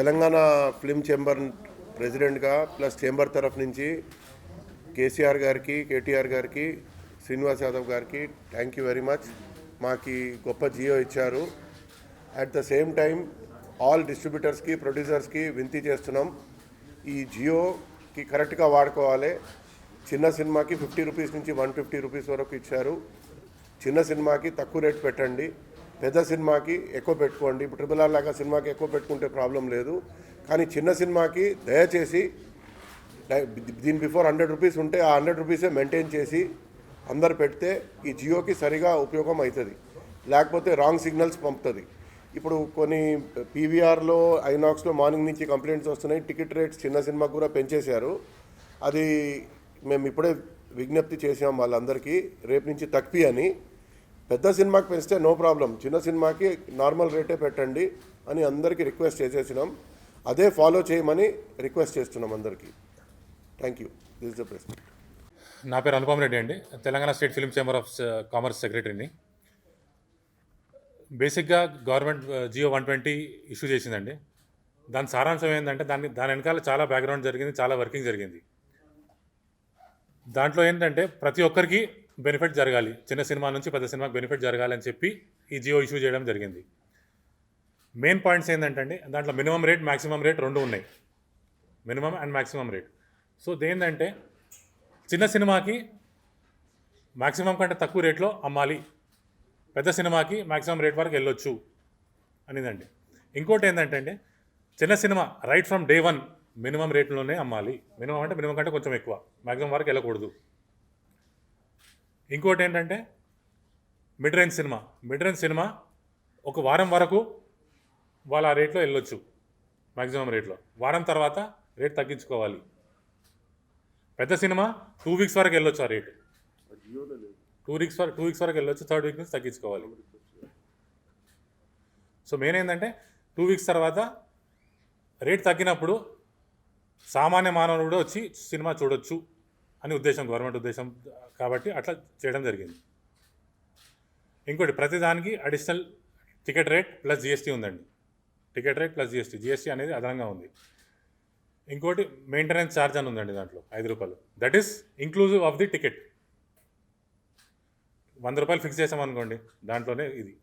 Telangana film chamber ప్రెసిడెంట్గా plus chamber తరఫు నుంచి కేసీఆర్ గారికి, కేటీఆర్ గారికి, శ్రీనివాస్ యాదవ్ గారికి థ్యాంక్ యూ వెరీ మచ్. మాకు గొప్ప జియో ఇచ్చారు. At the same time all డిస్ట్రిబ్యూటర్స్కి, ప్రొడ్యూసర్స్కి వింతి చేస్తున్నాం, ఈ జియోకి కరెక్ట్గా వాడుకోవాలి. చిన్న సినిమాకి 50 రూపీస్ నుంచి 150 రూపీస్ వరకు ఇచ్చారు. చిన్న సినిమాకి తక్కువ రేట్ పెట్టండి, పెద్ద సినిమాకి ఎక్కువ పెట్టుకోండి. ఇప్పుడు RRR లాగా సినిమాకి ఎక్కువ పెట్టుకుంటే ప్రాబ్లం లేదు, కానీ చిన్న సినిమాకి దయచేసి దీని బిఫోర్ 100 రూపీస్ ఉంటే ఆ 100 రూపీసే మెయింటైన్ చేసి అందరు పెడితే ఈ జియోకి సరిగా ఉపయోగం అవుతుంది. లేకపోతే రాంగ్ సిగ్నల్స్ పంపుతుంది. ఇప్పుడు కొన్ని పీవీఆర్లో, ఐనాక్స్లో మార్నింగ్ నుంచి కంప్లైంట్స్ వస్తున్నాయి. టికెట్ రేట్స్ చిన్న సినిమాకు కూడా పెంచేశారు. అది మేము ఇప్పుడే విజ్ఞప్తి చేసాం వాళ్ళందరికీ, రేపు నుంచి తక్కువ అని. పెద్ద సినిమాకి పెంచితే నో ప్రాబ్లం, చిన్న సినిమాకి నార్మల్ రేటే పెట్టండి అని అందరికీ రిక్వెస్ట్ చేసేసినాం. అదే ఫాలో చేయమని రిక్వెస్ట్ చేస్తున్నాం అందరికీ. Thank you. This is the president. నా పేరు అనుపమ్ రెడ్డి అండి, Telangana state film chamber of commerce సెక్రటరీని. బేసిక్గా గవర్నమెంట్ జియో 120 ఇష్యూ చేసిందండి. దాని సారాంశం ఏంటంటే దాని వెనకాల చాలా బ్యాక్గ్రౌండ్ జరిగింది, చాలా వర్కింగ్ జరిగింది. దాంట్లో ఏంటంటే ప్రతి ఒక్కరికి బెనిఫిట్ జరగాలి, చిన్న సినిమా నుంచి పెద్ద సినిమాకి బెనిఫిట్ జరగాలి అని చెప్పి ఈ జియో ఇష్యూ చేయడం జరిగింది. మెయిన్ పాయింట్స్ ఏంటంటే దాంట్లో మినిమం రేట్, మ్యాక్సిమం రేట్ రెండు ఉన్నాయి, minimum and maximum rate. So దేంటంటే చిన్న సినిమాకి మ్యాక్సిమం కంటే తక్కువ రేట్లో అమ్మాలి, పెద్ద సినిమాకి మ్యాక్సిమం రేట్ వరకు వెళ్ళొచ్చు అనేదండి. ఇంకోటి ఏంటంటే చిన్న cinema right from day 1 minimum రేట్లోనే అమ్మాలి. మినిమం అంటే మినిమం కంటే కొంచెం ఎక్కువ, మ్యాక్సిమం వరకు వెళ్ళకూడదు. ఇంకోటి ఏంటంటే మిడ్ రేంజ్ సినిమా ఒక వారం వరకు వాళ్ళ ఆ రేట్లో వెళ్ళొచ్చు, మ్యాక్సిమం రేట్లో. వారం తర్వాత రేట్ తగ్గించుకోవాలి. పెద్ద సినిమా 2 వీక్స్ వరకు వెళ్ళొచ్చు, ఆ రేటు 2 వీక్స్ వరకు వెళ్ళొచ్చు, 3rd వీక్ నుంచి తగ్గించుకోవాలి. సో మెయిన్ ఏంటంటే 2 వీక్స్ తర్వాత రేట్ తగ్గినప్పుడు సామాన్య మానవుడు కూడా వచ్చి సినిమా చూడొచ్చు అని ఉద్దేశం, గవర్నమెంట్ ఉద్దేశం కాబట్టి అట్లా చేయడం జరిగింది. ఇంకోటి ప్రతిదానికి additional ticket rate plus GST ఉందండి. టికెట్ రేట్ ప్లస్ జిఎస్టీ అనేది అదనంగా ఉంది. ఇంకోటి మెయింటెనెన్స్ ఛార్జ్ అని ఉందండి, దాంట్లో 5 రూపాయలు. That is inclusive of the ticket. 100 రూపాయలు ఫిక్స్ చేసామనుకోండి, దాంట్లోనే ఇది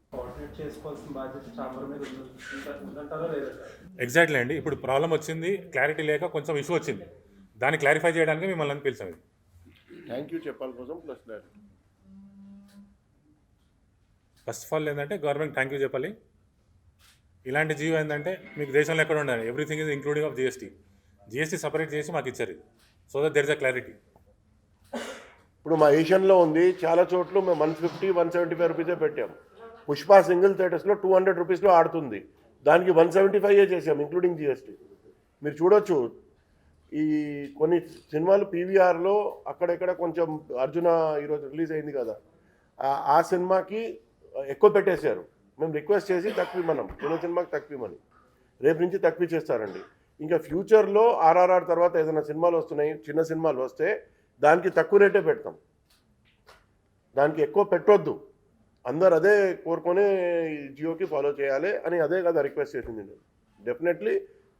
ఎగ్జాక్ట్లీ అండి. ఇప్పుడు ప్రాబ్లం వచ్చింది, క్లారిటీ లేక కొంచెం ఇష్యూ వచ్చింది, దాన్ని క్లారిఫై చేయడానికి మిమ్మల్ని పిలిచాం. ఇది థ్యాంక్ యూ చెప్పాలి కోసం plus clarity. First of all ఏంటంటే గవర్నమెంట్ థ్యాంక్ యూ చెప్పాలి. ఇలాంటి జియో ఏంటంటే మీకు దేశంలో ఎక్కడ ఉండాలి, everything is including of GST separate చేసి మాకు ఇచ్చారు ఇది, so that there is a clarity. ఇప్పుడు మా ఏషియన్లో ఉంది, చాలా చోట్ల మేము 150, 175 రూపీసే పెట్టాం. పుష్ప సింగిల్ థియేటర్స్లో 200 రూపీస్లో ఆడుతుంది, దానికి 175 చేసాం ఇంక్లూడింగ్ జిఎస్టీ. మీరు చూడొచ్చు, ఈ కొన్ని సినిమాలు పీవీఆర్లో అక్కడెక్కడ కొంచెం అర్జున ఈరోజు రిలీజ్ అయింది కదా, ఆ సినిమాకి ఎక్కువ పెట్టేశారు. మేము రిక్వెస్ట్ చేసి తక్కువ మనం చిన్న సినిమాకి తక్కువమని, రేపు నుంచి తక్కువ చేస్తారండి. ఇంకా ఫ్యూచర్లో RRR తర్వాత ఏదైనా సినిమాలు వస్తున్నాయి, చిన్న సినిమాలు వస్తే దానికి తక్కువ రేటే పెడతాం, దానికి ఎక్కువ పెట్టొద్దు. అందరు అదే కోరుకొని జియోకి ఫాలో చేయాలి అని అదే కదా రిక్వెస్ట్ చేసింది నేను. డెఫినెట్లీ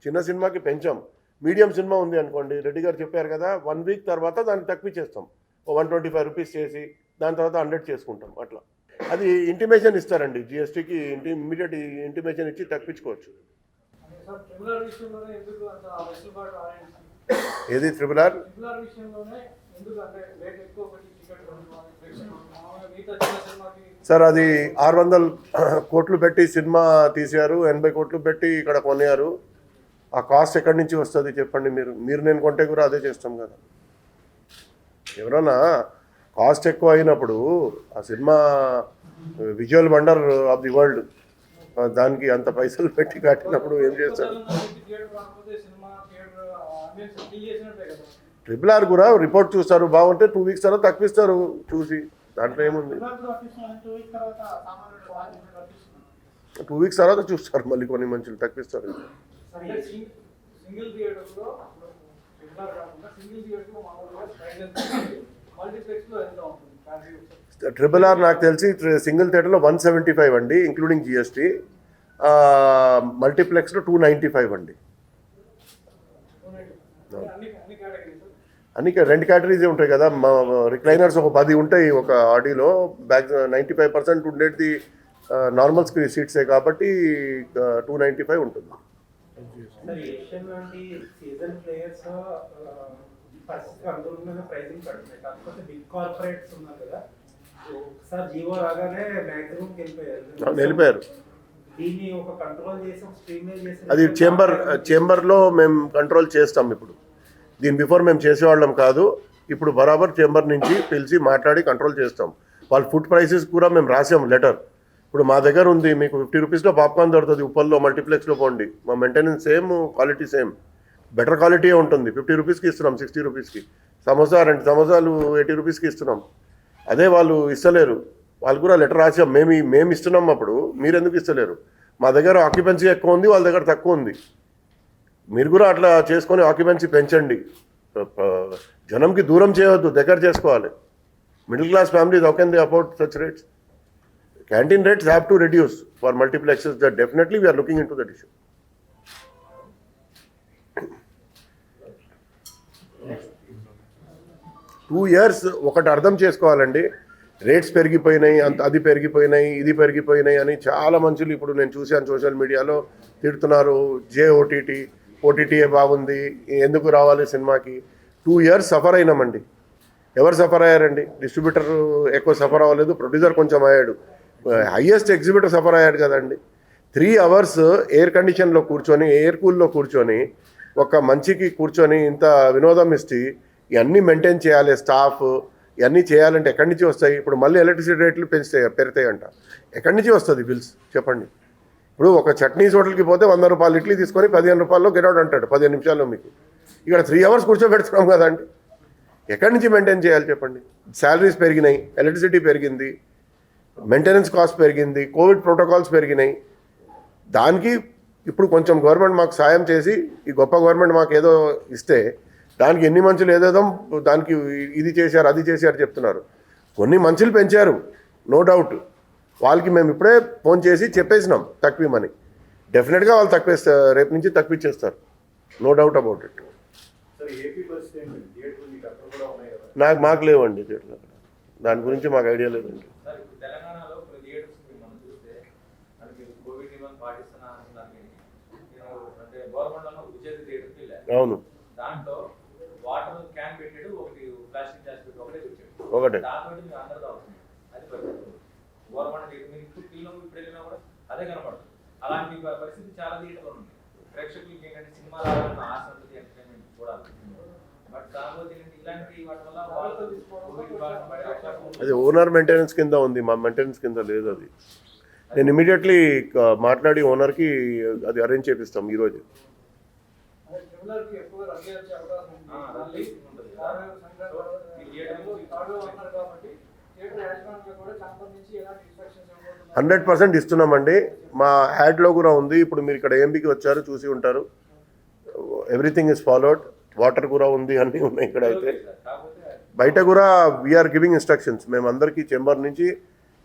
చిన్న సినిమాకి పెంచాం. మీడియం సినిమా ఉంది అనుకోండి, రెడ్డి గారు చెప్పారు కదా, 1 వీక్ తర్వాత దాన్ని తక్కువ చేస్తాం, 125 రూపీస్ చేసి దాని తర్వాత 100 చేసుకుంటాం. అట్లా అది ఇంటిమేషన్ ఇస్తారండి, జిఎస్టీకి ఇమ్మీడియట్ ఇంటిమేషన్ ఇచ్చి తప్పించుకోవచ్చు. ఏది RRR సార్, అది 600 కోట్లు పెట్టి సినిమా తీశారు, 80 కోట్లు పెట్టి ఇక్కడ కొన్నారు. ఆ కాస్ట్ ఎక్కడి నుంచి వస్తుంది చెప్పండి. మీరు నేను కొంటే కూడా అదే చేస్తాం కదా. ఎవరన్నా కాస్ట్ ఎక్కువ అయినప్పుడు ఆ cinema visual wonder of the world, దానికి అంత పైసలు పెట్టి కట్టినప్పుడు ఏం చేస్తారు? RRR కూడా రిపోర్ట్ చూస్తారు, బాగుంటే 2 వీక్స్ తర్వాత తక్కువిస్తారు చూసి, దాంట్లో ఏముంది. 2 వీక్స్ తర్వాత చూస్తారు, మళ్ళీ కొన్ని మంచులు తక్కువిస్తారు. RRR నాకు తెలిసి సింగిల్ థియేటర్లో 175 అండి ఇంక్లూడింగ్ జిఎస్టీ, మల్టీప్లెక్స్లో 295 అండి. అన్ని రెండు కేటగిరీస్ ఉంటాయి కదా, మా రిక్లైనర్స్ ఒక 10 ఉంటాయి ఒక ఆడీలో, బ్యాక్ 95% ఉండేది నార్మల్ సీట్సే కాబట్టి 295 ఉంటుంది. సార్ ఏషియన్ లాంటి సీజన్ ప్లేయర్స్ ఫస్ట్ అందులోనే ప్రైజింగ్ పడుతున్నాయి, కాకపోతే బిగ్ కార్పొరేట్స్ ఉన్నారు కదా, ఒకసారి జియో రాగానే మ్యాక్సిమం వెళ్ళిపోయారు. దీన్ని ఒక కంట్రోల్ చేసి ఒక స్ట్రీమ్లైన్ చేసి అది చేంబర్లో మేము కంట్రోల్ చేస్తాం. ఇప్పుడు దీని బిఫోర్ మేము చేసేవాళ్ళం కాదు, ఇప్పుడు బరాబర్ చేంబర్ నుంచి పిలిచి మాట్లాడి కంట్రోల్ చేస్తాం. వాళ్ళ ఫుడ్ ప్రైసెస్ కూడా మేము రాసాం లెటర్. ఇప్పుడు మా దగ్గర ఉంది, మీకు 50 రూపీస్లో పాప్కార్న్ దొరుకుతుంది ఉప్పల్లో, మల్టీప్లెక్స్లో పోండి, మా maintenance same, quality same, better quality ఉంటుంది. 50 రూపీస్కి ఇస్తున్నాం, 60 రూపీస్కి. సమోసా 2 సమోసాలు 80 రూపీస్కి ఇస్తున్నాం. అదే వాళ్ళు ఇస్తలేరు, వాళ్ళు కూడా లెటర్ రాసాం, మేము ఇస్తున్నాం, అప్పుడు మీరు ఎందుకు ఇస్తలేరు? మా దగ్గర ఆక్యుపెన్సీ ఎక్కువ ఉంది, వాళ్ళ దగ్గర తక్కువ ఉంది, మీరు కూడా అట్లా చేసుకొని ఆక్యుపెన్సీ పెంచండి. జనంకి దూరం చేయవద్దు, దగ్గర చేసుకోవాలి. Middle class families how can they afford such rates? Canteen rates have to reduce for multiplexes. That definitely we are looking into that issue. 2 years ఒకటి అర్థం చేసుకోవాలండి, రేట్స్ పెరిగిపోయినాయి, అది పెరిగిపోయినాయి, ఇది పెరిగిపోయినాయి అని చాలా మనుషులు ఇప్పుడు నేను చూశాను సోషల్ మీడియాలో తిడుతున్నారు. ఓటీటీఏ బాగుంది, ఎందుకు రావాలి సినిమాకి? 2 years సఫర్ అయినామండి. ఎవరు సఫర్ అయ్యారండి? డిస్ట్రిబ్యూటర్ ఎక్కువ సఫర్ అవ్వలేదు, ప్రొడ్యూసర్ కొంచెం అయ్యాడు, హైయెస్ట్ ఎగ్జిబిటర్ సఫర్ అయ్యాడు కదండి. 3 hours ఎయిర్ కండిషన్లో కూర్చొని, ఎయిర్ కూల్లో కూర్చొని, ఒక మంచికి కూర్చొని ఇంత వినోదం ఇస్తే ఇవన్నీ మెయింటైన్ చేయాలి, స్టాఫ్ ఇవన్నీ చేయాలంటే ఎక్కడి నుంచి వస్తాయి? ఇప్పుడు మళ్ళీ ఎలక్ట్రిసిటీ రేట్లు పెరుగుతాయంట, ఎక్కడి నుంచి వస్తుంది బిల్స్ చెప్పండి? ఇప్పుడు ఒక చట్నీస్ హోటల్కి పోతే 100 రూపాయలు ఇడ్లీ తీసుకొని 15 రూపాయల్లో గెట్అవుట్ అంటాడు 15 నిమిషాల్లో. మీకు ఇక్కడ 3 hours కూర్చోబెడుతున్నాం కదండి, ఎక్కడి నుంచి మెయింటైన్ చేయాలి చెప్పండి? శాలరీస్ పెరిగినాయి, ఎలక్ట్రిసిటీ పెరిగింది, మెయింటెనెన్స్ కాస్ట్ పెరిగింది, కోవిడ్ ప్రోటోకాల్స్ పెరిగినాయి. దానికి ఇప్పుడు కొంచెం గవర్నమెంట్ మాకు సాయం చేసి, ఈ గొప్ప గవర్నమెంట్ మాకు ఏదో ఇస్తే దానికి ఎన్ని మంచులు ఏదేదో దానికి ఇది చేశారు, అది చేశారు చెప్తున్నారు. కొన్ని మంచులు పెంచారు, నో డౌట్. వాళ్ళకి మేము ఇప్పుడే ఫోన్ చేసి చెప్పేసినాం తక్కువమని. డెఫినెట్గా వాళ్ళు తక్కువేస్తారు, రేపు నుంచి తక్కువిచ్చేస్తారు, నో డౌట్ అబౌట్ ఇట్. మాకు లేవండి థియేటర్లు, దాని గురించి మాకు ఐడియా లేదండి. అవును, ఒకటే అదే కనపడుతుంది. అలాంటి పరిస్థితి చాలా థియేటర్లో ఉంది. ప్రేక్షకులకి ఏంటంటే సినిమా రావాలన్న ఆశ ఉంటుంది, ఎంటర్టైన్మెంట్ చూడాలి. బట్ కాకపోతే ఇలాంటి వాటి వల్ల అది ఓనర్ మెయింటెనెన్స్ కింద ఉంది, మా మెయింటెనెన్స్ కింద లేదు. అది నేను ఇమీడియట్లీ మాట్లాడి ఓనర్కి అది అరేంజ్ చేపిస్తాం ఈరోజు. ఉంటుంది. 100% ఇస్తున్నామండి. మా యాడ్లో కూడా ఉంది. ఇప్పుడు మీరు ఇక్కడ ఏఎంబీకి వచ్చారు, చూసి ఉంటారు. Everything is followed. వాటర్ కూడా ఉంది, అన్నీ ఉన్నాయి ఇక్కడ. అయితే బయట కూడా వీఆర్ గివింగ్ ఇన్స్ట్రక్షన్స్. మేము అందరికీ చెంబర్ నుంచి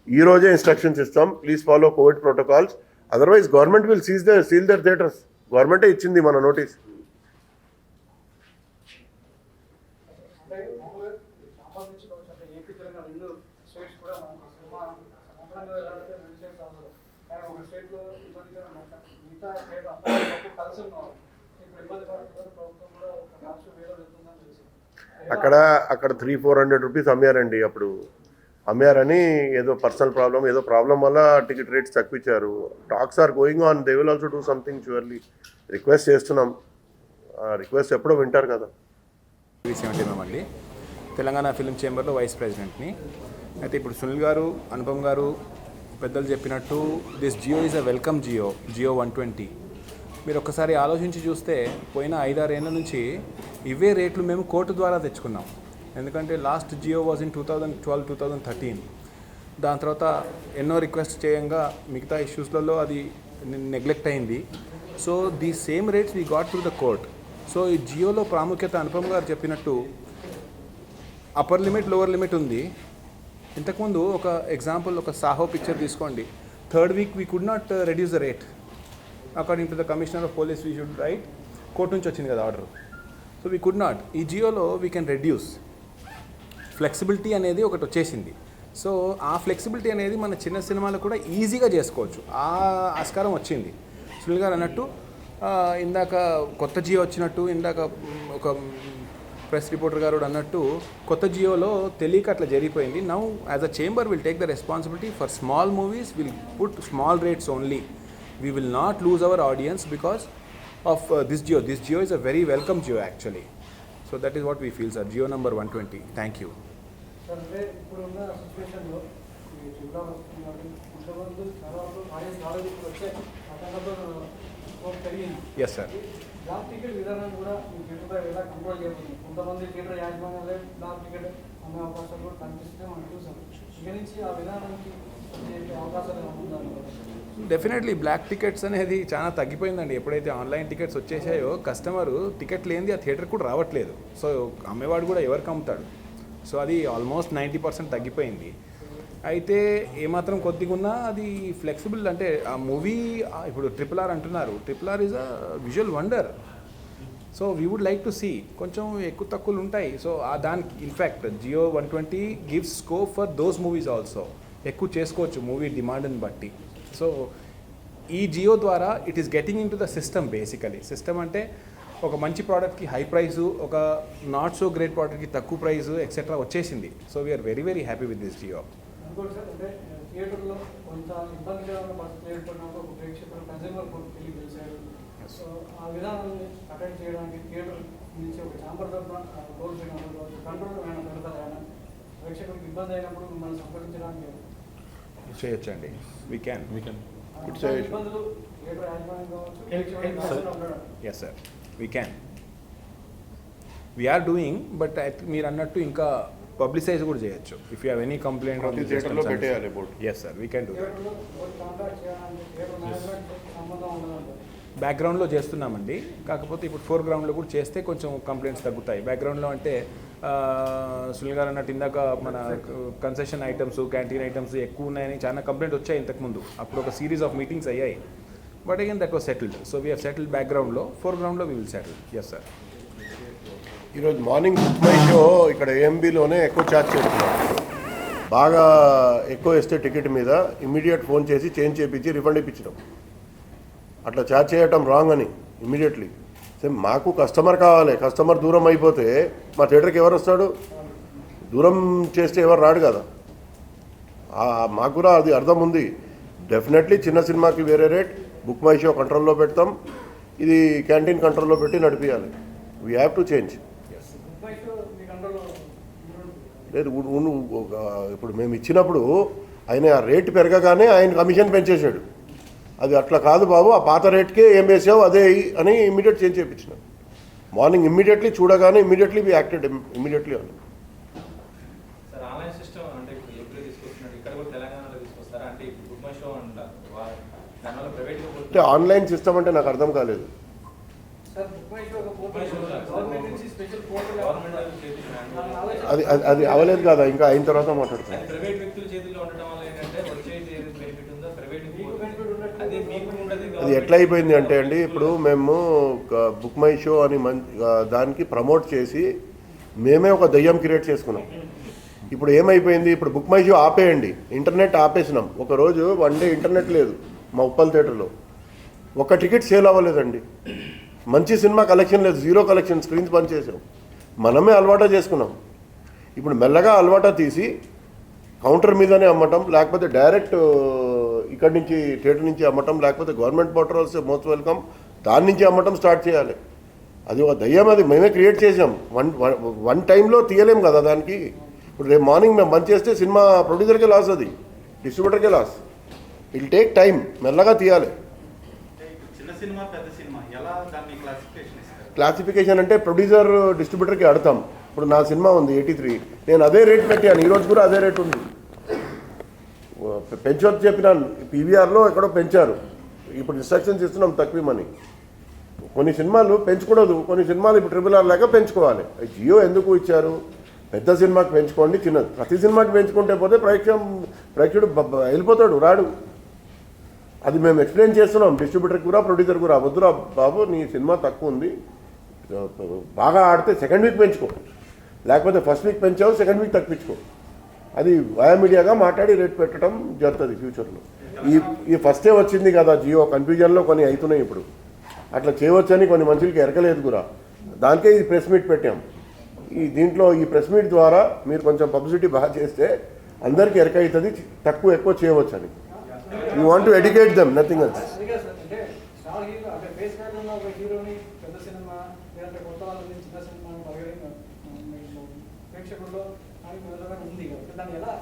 ఈరోజే ఇన్స్ట్రక్షన్స్ ఇస్తాం, please follow covid protocols, otherwise government will seal their theaters. గవర్నమెంటే ఇచ్చింది మన నోటీస్. అక్కడ 300-400 రూపీస్ అమ్మారండి. అప్పుడు అమ్మారని ఏదో పర్సనల్ ప్రాబ్లం, ఏదో ప్రాబ్లం వల్ల టికెట్ రేట్స్ తక్కువిచ్చారు. Talks are going on, they will also do something surely. Request చేస్తున్నాం, రిక్వెస్ట్ ఎప్పుడో వింటారు కదా. అండి, తెలంగాణ ఫిల్మ్ చేంబర్లో వైస్ ప్రెసిడెంట్ని. అయితే ఇప్పుడు సునీల్ గారు, అనుపమ్ గారు పెద్దలు చెప్పినట్టు this GO is a welcome GO 120. మీరు ఒక్కసారి ఆలోచించి చూస్తే పోయిన 5-6 ఏళ్ళ నుంచి ఇవే రేట్లు మేము కోర్టు ద్వారా తెచ్చుకున్నాం. ఎందుకంటే లాస్ట్ జియో వాజ్ ఇన్ 2012-2013. దాని తర్వాత ఎన్నో రిక్వెస్ట్ చేయంగా మిగతా ఇష్యూస్లలో అది నెగ్లెక్ట్ అయింది. So the same rates we got through the court. So ఈ జియోలో ప్రాముఖ్యత అనుపమ్ గారు చెప్పినట్టు అప్పర్ లిమిట్, లోవర్ లిమిట్ ఉంది. ఇంతకుముందు ఒక ఎగ్జాంపుల్, ఒక సాహో పిక్చర్ తీసుకోండి. 3rd week we could not reduce the rate according to the commissioner of police. We should write, court నుంచి వచ్చింది కదా order. So we could not. ఈ జియోలో వీ కెన్ రెడ్యూస్ ఫ్లెక్సిబిలిటీ అనేది ఒకటి వచ్చేసింది. సో ఆ ఫ్లెక్సిబిలిటీ అనేది మన చిన్న సినిమాలు కూడా ఈజీగా చేసుకోవచ్చు. ఆ ఆస్కారం వచ్చింది. సునీల్ గారు అన్నట్టు ఇందాక కొత్త జియో వచ్చినట్టు ఇందాక ఒక ప్రెస్ రిపోర్టర్ గారు అన్నట్టు కొత్త జియోలో తెలియక అట్లా జరిగిపోయింది. Now as a chamber will take the responsibility for small movies, will put small rates only. We will not lose our audience because of this GO. This GO is a very welcome GO actually. So that is what we feel sir. GO number 120. Thank you. అంటే ఇప్పుడున్న సిచ్యువేషన్లో ఈ జిల్లా కొంతమంది చాలా వరకు audience రాలేదు. ఇప్పుడు వచ్చే అతనితో పెరిగింది. Yes sir. బ్లాక్ టికెట్ విధానాన్ని కూడా ఈ థియేటర్పై ఎలా కంట్రోల్ చేయబోతుంది? కొంతమంది థియేటర్ యాజమాన్యాలే బ్లాక్ టికెట్ అమ్మే అవకాశాలు కూడా కనిపిస్తే మనం చూసాం. ఇక నుంచి ఆ విధానానికి వచ్చే అవకాశాలు ఏమైనా ఉందా? డెఫినెట్లీ బ్లాక్ టికెట్స్ అనేది చాలా తగ్గిపోయిందండి. ఎప్పుడైతే ఆన్లైన్ టికెట్స్ వచ్చేసాయో కస్టమరు టికెట్ లేనిది ఆ థియేటర్ కూడా రావట్లేదు. సో అమ్మేవాడు కూడా ఎవరికి అమ్ముతాడు? సో అది ఆల్మోస్ట్ 90% తగ్గిపోయింది. అయితే ఏమాత్రం కొద్దిగా ఉన్నా అది ఫ్లెక్సిబుల్. అంటే ఆ మూవీ ఇప్పుడు RRR అంటున్నారు. RRR is a visual wonder. So we would like to see కొంచెం ఎక్కువ తక్కువలు ఉంటాయి. సో దానికి in fact GO 120 gives scope for those movies also. ఎక్కువ చేసుకోవచ్చు మూవీ డిమాండ్ని బట్టి. సో ఈ జియో ద్వారా it is getting into the system. Basically system అంటే ఒక మంచి ప్రోడక్ట్కి హై ప్రైజు, ఒక నాట్ సో గ్రేట్ ప్రోడక్ట్కి తక్కువ ప్రైజు ఎక్సెట్రా వచ్చేసింది. So we are very very happy with this Jio. ఇంకోటి సార్, అంటే థియేటర్లో కొంత ఇబ్బందికరమైన పరిస్థితులు ఏర్పడినప్పుడు ఒక ప్రేక్షకులు కన్జ్యూమర్ కోర్టుకి వెళ్ళి గెలిచారు. సో ఆ విధానాన్ని అటెండ్ చేయడానికి థియేటర్ నుంచి ఒక ఛాంబర్ తరఫున గోల్ చేయడం కంట్రోల్ ఏమైనా పెడతారు? ఏమైనా ప్రేక్షకులకు ఇబ్బంది అయినప్పుడు మిమ్మల్ని సంప్రదించడానికి చేయొచ్చండి. We can. ఇబ్బందులు థియేటర్ యాజమాన్యం కావచ్చు ఉండడం. Yes sir, we can. We are doing. But మీరు అన్నట్టు ఇంకా పబ్లిసైజ్ కూడా చేయొచ్చు. If you have any complaint ప్రతి థియేటర్లో పెట్టేయాలి board. Yes sir, we can do that. థియేటర్లో కాంటాక్ట్ చేయడానికి థియేటర్ మేనేజ్మెంట్ సంబంధం ఉండదంటారు. బ్యాక్గ్రౌండ్లో చేస్తున్నామండి. కాకపోతే ఇప్పుడు ఫోర్గ్రౌండ్లో కూడా చేస్తే కొంచెం కంప్లైంట్స్ తగ్గుతాయి. బ్యాక్గ్రౌండ్లో అంటే సునీల్ గారు అన్నట్టు ఇందాక మన కన్సెషన్ ఐటమ్స్, క్యాంటీన్ ఐటమ్స్ ఎక్కువ ఉన్నాయని చాలా కంప్లైంట్ వచ్చాయి ఇంతకుముందు. అప్పుడు ఒక సిరీస్ ఆఫ్ మీటింగ్స్ అయ్యాయి. But again that was settled. So we have settled బ్యాక్గ్రౌండ్లో. ఫోర్గ్రౌండ్లో we will settle. Yes sir. ఈరోజు మార్నింగ్ బుక్ మై షో ఇక్కడ AMBలోనే ఎక్కువ ఛార్జ్ చేస్తున్నారు. బాగా ఎక్కువ వేస్తే టికెట్ మీద ఇమ్మీడియట్ ఫోన్ చేసి చేంజ్ చేయించి రిఫండ్ ఇప్పించడం. అట్లా ఛార్జ్ చేయటం రాంగ్ అని ఇమ్మీడియట్లీ. సేమ్ మాకు కస్టమర్ కావాలి. కస్టమర్ దూరం అయిపోతే మా థియేటర్కి ఎవరు వస్తాడు? దూరం చేస్తే ఎవరు రాడు కదా. మాకు కూడా అది అర్థం ఉంది. డెఫినెట్లీ చిన్న సినిమాకి వేరే రేట్, బుక్ మై షో కంట్రోల్లో పెడతాం, ఇది క్యాంటీన్ కంట్రోల్లో పెట్టి నడిపించాలి. We have to change. లేదు ఇప్పుడు మేము ఇచ్చినప్పుడు ఆయన ఆ రేటు పెరగగానే ఆయన కమిషన్ పెంచేశాడు. అది అట్లా కాదు బాబు, ఆ పాత రేట్కే ఏం వేసావు అదే అని ఇమ్మీడియట్ చేంజ్ చేయించినాం. మార్నింగ్ ఇమ్మీడియట్లీ చూడగానే ఇమ్మీడియట్లీ వి యాక్టెడ్ ఇమ్మీడియట్లీ అని. సార్ ఆన్లైన్ సిస్టమ్ అంటే ఇప్పుడు ఎప్పుడు తీసుకొస్తున్నారు, ఇక్కడ కూడా తెలంగాణలో తీసుకొస్తారా? అంటే ఇప్పుడు బుక్ మై షో అంటారు దానివల్ల ప్రైవేట్గా అంటే ఆన్లైన్ సిస్టమ్ అంటే నాకు అర్థం కాలేదు. సార్ బుక్ మై షో ఒక పోర్టల్ గవర్నమెంట్ నుంచి స్పెషల్ పోర్టల్ అది అది అవ్వలేదు కదా, ఇంకా అయిన తర్వాత మాట్లాడుతాను. ప్రైవేట్ వ్యక్తుల చేతుల్లో ఉండటం వల్ల ఏంటంటే వచ్చే బెనిఫిట్ ఉందో ప్రైవేట్ అదే మీకు ఉండదు. అది ఎట్లా అయిపోయింది అంటే అండి, ఇప్పుడు మేము బుక్ మై షో అని దానికి ప్రమోట్ చేసి మేమే ఒక దయ్యం క్రియేట్ చేసుకున్నాం. ఇప్పుడు ఏమైపోయింది, ఇప్పుడు బుక్ మై షో ఆపేయండి, ఇంటర్నెట్ ఆపేసినాం. ఒకరోజు 1 డే ఇంటర్నెట్ లేదు మా ఉప్పల్ థియేటర్లో. ఒక టికెట్ సేల్ అవ్వలేదండి. మంచి సినిమా కలెక్షన్ లేదు, 0 కలెక్షన్, స్క్రీన్స్ బంద్ చేసాం. మనమే అలవాటు చేసుకున్నాం. ఇప్పుడు మెల్లగా అలవాటు తీసి కౌంటర్ మీదనే అమ్మటం, లేకపోతే డైరెక్ట్ ఇక్కడి నుంచి థియేటర్ నుంచి అమ్మటం, లేకపోతే గవర్నమెంట్ పోర్టల్స్ మోస్ట్ వెల్కమ్ దాని నుంచి అమ్మటం స్టార్ట్ చేయాలి. అది ఒక దయ్యం, అది మేమే క్రియేట్ చేసాం. వన్ టైంలో తీయలేం కదా దానికి. ఇప్పుడు రేపు మార్నింగ్ మేము బంద్ చేస్తే సినిమా ప్రొడ్యూసర్కే లాస్, అది డిస్ట్రిబ్యూటర్కే లాస్. ఇల్ టేక్ టైం, మెల్లగా తీయాలి. క్లాసిఫికేషన్ అంటే ప్రొడ్యూసర్ డిస్ట్రిబ్యూటర్కి అడతాం. ఇప్పుడు నా సినిమా ఉంది 83, నేను అదే రేట్ పెట్టాను, ఈరోజు కూడా అదే రేట్ ఉంది. పెంచొద్దు చెప్పినాను, PVRలో ఎక్కడో పెంచారు. ఇప్పుడు ఇన్స్ట్రక్షన్స్ ఇస్తున్నాం తక్కువమని. కొన్ని సినిమాలు పెంచకూడదు, కొన్ని సినిమాలు ఇప్పుడు RRR లేక పెంచుకోవాలి. జియో ఎందుకు ఇచ్చారు? పెద్ద సినిమాకి పెంచుకోండి, చిన్నది ప్రతి సినిమాకి పెంచుకుంటే పోతే ప్రేక్షకుడు వెళ్ళిపోతాడు, రాడు. అది మేము ఎక్స్ప్లెయిన్ చేస్తున్నాం డిస్ట్రిబ్యూటర్కి కూడా ప్రొడ్యూసర్ కూడా. వద్దురా బాబు, నీ సినిమా తక్కువ ఉంది, బాగా ఆడితే సెకండ్ వీక్ పెంచుకో, లేకపోతే ఫస్ట్ వీక్ పెంచావు సెకండ్ వీక్ తప్పించుకో. అది వయా మీడియాగా మాట్లాడి రేట్ పెట్టడం జరుగుతుంది ఫ్యూచర్లో. ఈ ఫస్టే వచ్చింది కదా జియో, కన్ఫ్యూజన్లో కొన్ని అవుతున్నాయి ఇప్పుడు. అట్లా చేయవచ్చని కొన్ని మనుషులకి ఎరకలేదు కూడా, దానికే ఈ ప్రెస్ మీట్ పెట్టాం. దీంట్లో ఈ ప్రెస్ మీట్ ద్వారా మీరు కొంచెం పబ్లిసిటీ బాగా చేస్తే అందరికీ ఎరక అవుతుంది, ఎక్కువ చేయవచ్చు అని. You want to educate them, nothing else. అందుకే సార్, అంటే స్టార్ హీరో అంటే ఫేస్ వాల్యూ ఉన్న ఒక హీరోని పెద్ద సినిమా లేదంటే కొత్త వాళ్ళని చిన్న సినిమాని పగలని ప్రేక్షకుల్లో ఉంది కదా, దాన్ని ఎలా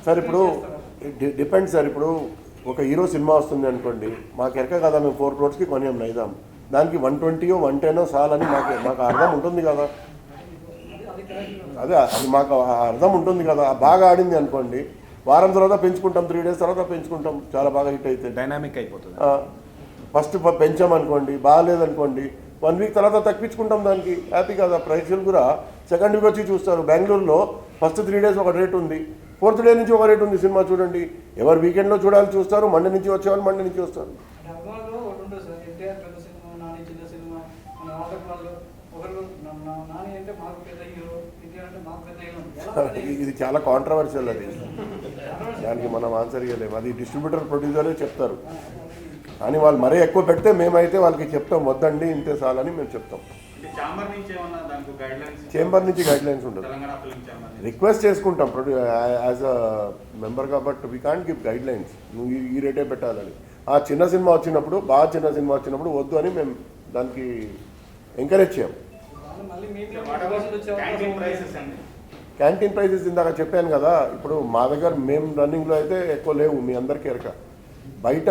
సార్ ఇప్పుడు డిపెండ్ సార్. ఇప్పుడు ఒక హీరో సినిమా వస్తుంది అనుకోండి, మాకు ఎరక కదా, మేము 4 crores కొనియాం నైదాం, దానికి 120 110 చాలని మాకు అర్థం ఉంటుంది కదా. అదే అది మాకు అర్థం ఉంటుంది కదా. బాగా ఆడింది అనుకోండి, వారం తర్వాత పెంచుకుంటాం, 3 days తర్వాత పెంచుకుంటాం, చాలా బాగా హిట్ అయితే డైనామిక్ అయిపోతుంది. ఫస్ట్ పెంచామనుకోండి, బాగాలేదనుకోండి 1 week తర్వాత తగ్గించుకుంటాం, దానికి హ్యాపీ కదా. ప్రేక్షకులు కూడా సెకండ్ వీక్ వచ్చి చూస్తారు. బెంగళూరులో ఫస్ట్ 3 days ఒక రేట్ ఉంది, 4th day నుంచి ఒక రేట్ ఉంది. సినిమా చూడండి, ఎవరు వీకెండ్లో చూడాలి చూస్తారు, మండే నుంచి వచ్చేవాళ్ళు మండే నుంచి వస్తారు. అభిమానులు ఒకటి ఉంటుంది సార్, ఎన్టీఆర్ పెద్ద సినిమా, నాని చిన్న సినిమా, మన ఆటకు వాళ్ళు ఒకరు నాని అంటే మాకు పెద్ద హీరో, ఎన్టీఆర్ అంటే మాకు పెద్ద హీరో. ఇది చాలా కాంట్రవర్షియల్, అది దానికి మనం ఆన్సర్ ఇవ్వలేము. అది డిస్ట్రిబ్యూటర్ ప్రొడ్యూసరే చెప్తారు. కానీ వాళ్ళు మరీ ఎక్కువ పెడితే మేమైతే వాళ్ళకి చెప్తాం, వద్దండి ఇంతే చాలని మేము చెప్తాం. చేంబర్ నుంచి గైడ్లైన్స్ ఉంటుంది, రిక్వెస్ట్ చేసుకుంటాం యాజ్ అ మెంబర్ కాబట్టి. వీ కాంట్ గివ్ గైడ్లైన్స్, నువ్వు ఈ రేటే పెట్టాలని. ఆ చిన్న సినిమా వచ్చినప్పుడు, బాగా చిన్న సినిమా వచ్చినప్పుడు వద్దు అని మేము దానికి ఎంకరేజ్ చేయం. క్యాంటీన్ ప్రైసెస్ ఇందాక చెప్పాను కదా. ఇప్పుడు మా దగ్గర మేము రన్నింగ్లో అయితే ఎక్కువ లేవు, మీ అందరికీ ఎరక. బయట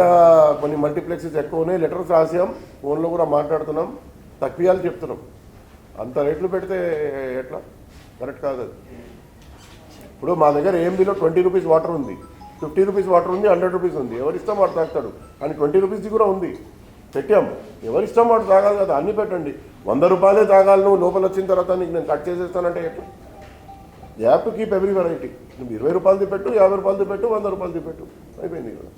కొన్ని మల్టీప్లెక్సెస్ ఎక్కువ ఉన్నాయి, లెటర్స్ రాసాం, ఫోన్లో కూడా మాట్లాడుతున్నాం, తక్కువ చెప్తున్నాం. అంత రేట్లు పెడితే ఎట్లా, కరెక్ట్ కాదు అది. ఇప్పుడు మా దగ్గర AMBలో 20 rupees వాటర్ ఉంది, 50 rupees వాటర్ ఉంది, 100 rupees ఉంది. ఎవరిష్టం వాడు తాగుతాడు, కానీ 20 rupees కూడా ఉంది, పెట్టాము. ఎవరిష్టం వాడు తాగాలి కదా, అన్నీ పెట్టండి. 100 రూపాయలే తాగాలి, నువ్వు లోపల వచ్చిన తర్వాత నీకు నేను కట్ చేసేస్తానంటే ఎట్లా? App keep every variety. నువ్వు 20 రూపాయలది పెట్టు, 50 రూపాయలది పెట్టు, 100 రూపాయలది పెట్టు, అయిపోయింది కదా.